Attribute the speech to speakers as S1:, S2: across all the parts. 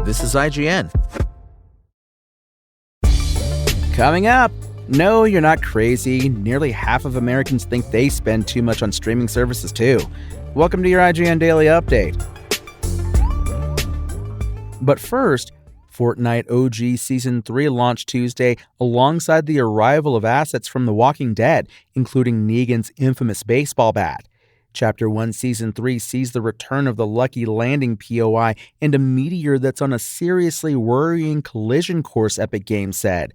S1: This is IGN.
S2: Coming up, no, you're not crazy. Nearly half of Americans think they spend too much on streaming services too. Welcome to your IGN Daily Update. But first, Fortnite OG Season 3 launched Tuesday alongside the arrival of assets from The Walking Dead, including Negan's infamous baseball bat. Chapter 1 Season 3 sees the return of the Lucky Landing POI and a meteor that's on a seriously worrying collision course, Epic Games said.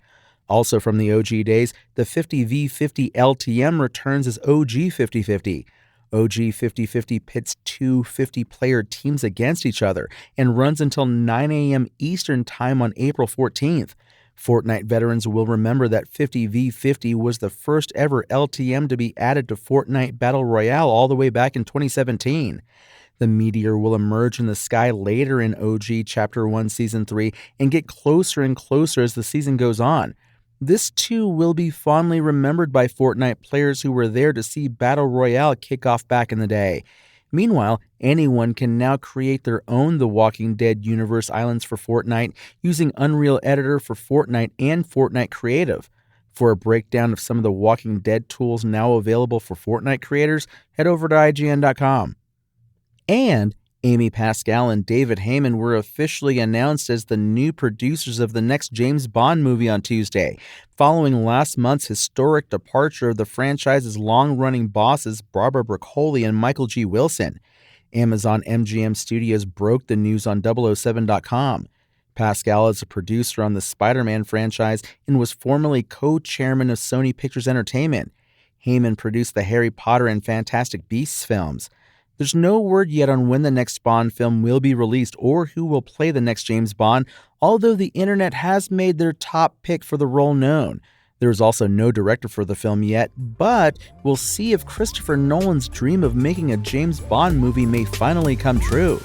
S2: Also from the OG days, the 50v50 LTM returns as OG 5050. OG 5050 pits two 50-player teams against each other and runs until 9 a.m. Eastern Time on April 14th. Fortnite veterans will remember that 50v50 was the first ever LTM to be added to Fortnite Battle Royale all the way back in 2017. The meteor will emerge in the sky later in OG Chapter 1 Season 3 and get closer and closer as the season goes on. This too will be fondly remembered by Fortnite players who were there to see Battle Royale kick off back in the day. Meanwhile, anyone can now create their own The Walking Dead universe islands for Fortnite using Unreal Editor for Fortnite and Fortnite Creative. For a breakdown of some of the Walking Dead tools now available for Fortnite creators, head over to IGN.com. And Amy Pascal and David Heyman were officially announced as the new producers of the next James Bond movie on Tuesday, following last month's historic departure of the franchise's long-running bosses Barbara Broccoli and Michael G. Wilson. Amazon MGM Studios broke the news on 007.com. Pascal is a producer on the Spider-Man franchise and was formerly co-chairman of Sony Pictures Entertainment. Heyman produced the Harry Potter and Fantastic Beasts films. There's no word yet on when the next Bond film will be released or who will play the next James Bond, although the internet has made their top pick for the role known. There is also no director for the film yet, but we'll see if Christopher Nolan's dream of making a James Bond movie may finally come true.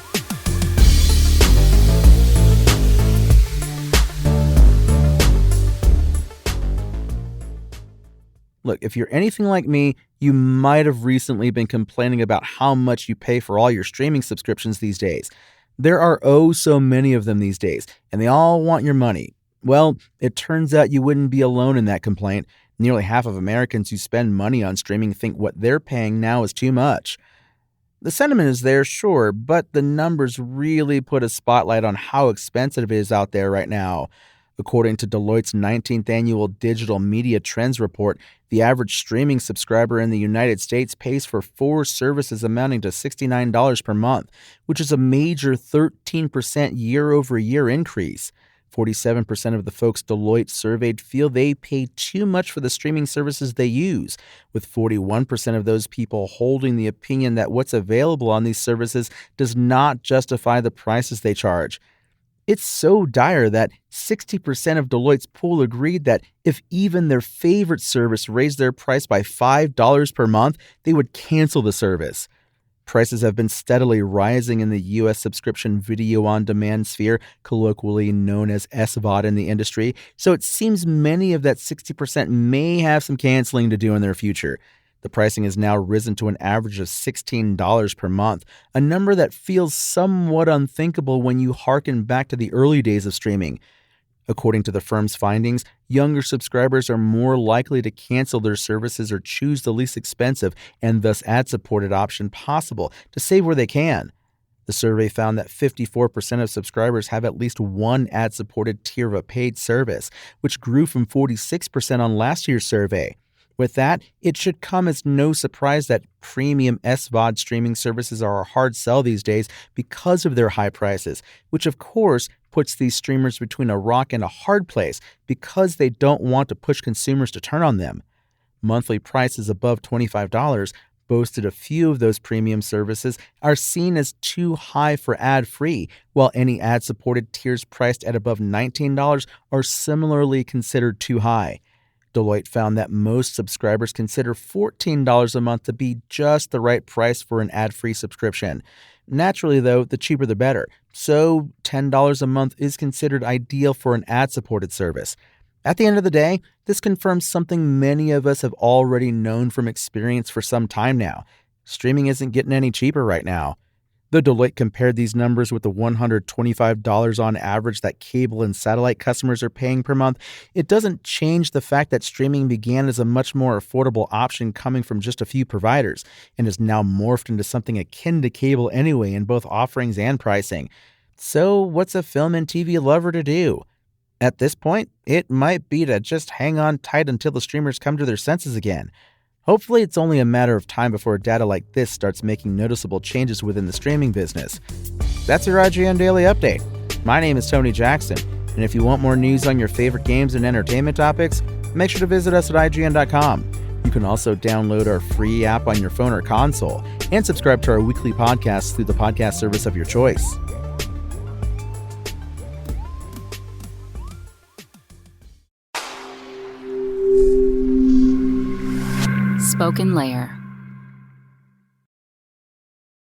S2: Look, if you're anything like me, you might have recently been complaining about how much you pay for all your streaming subscriptions these days. There are oh so many of them these days, and they all want your money. Well, it turns out you wouldn't be alone in that complaint. Nearly half of Americans who spend money on streaming think what they're paying now is too much. The sentiment is there, sure, but the numbers really put a spotlight on how expensive it is out there right now. According to Deloitte's 19th annual Digital Media Trends Report, the average streaming subscriber in the United States pays for 4 services amounting to $69 per month, which is a major 13% year-over-year increase. 47% of the folks Deloitte surveyed feel they pay too much for the streaming services they use, with 41% of those people holding the opinion that what's available on these services does not justify the prices they charge. It's so dire that 60% of Deloitte's pool agreed that if even their favorite service raised their price by $5 per month, they would cancel the service. Prices have been steadily rising in the U.S. subscription video-on-demand sphere, colloquially known as SVOD in the industry, so it seems many of that 60% may have some canceling to do in their future. The pricing has now risen to an average of $16 per month, a number that feels somewhat unthinkable when you hearken back to the early days of streaming. According to the firm's findings, younger subscribers are more likely to cancel their services or choose the least expensive and thus ad-supported option possible to save where they can. The survey found that 54% of subscribers have at least one ad-supported tier of a paid service, which grew from 46% on last year's survey. With that, it should come as no surprise that premium SVOD streaming services are a hard sell these days because of their high prices, which of course puts these streamers between a rock and a hard place because they don't want to push consumers to turn on them. Monthly prices above $25, boasted a few of those premium services, are seen as too high for ad-free, while any ad-supported tiers priced at above $19 are similarly considered too high. Deloitte found that most subscribers consider $14 a month to be just the right price for an ad-free subscription. Naturally, though, the cheaper the better, so $10 a month is considered ideal for an ad-supported service. At the end of the day, this confirms something many of us have already known from experience for some time now. Streaming isn't getting any cheaper right now. Though Deloitte compared these numbers with the $125 on average that cable and satellite customers are paying per month, it doesn't change the fact that streaming began as a much more affordable option coming from just a few providers, and is now morphed into something akin to cable anyway in both offerings and pricing. So, what's a film and TV lover to do? At this point, it might be to just hang on tight until the streamers come to their senses again. Hopefully, it's only a matter of time before data like this starts making noticeable changes within the streaming business. That's your IGN Daily Update. My name is Tony Jackson, and if you want more news on your favorite games and entertainment topics, make sure to visit us at IGN.com. You can also download our free app on your phone or console, and subscribe to our weekly podcasts through the podcast service of your choice.
S1: Spoken Layer.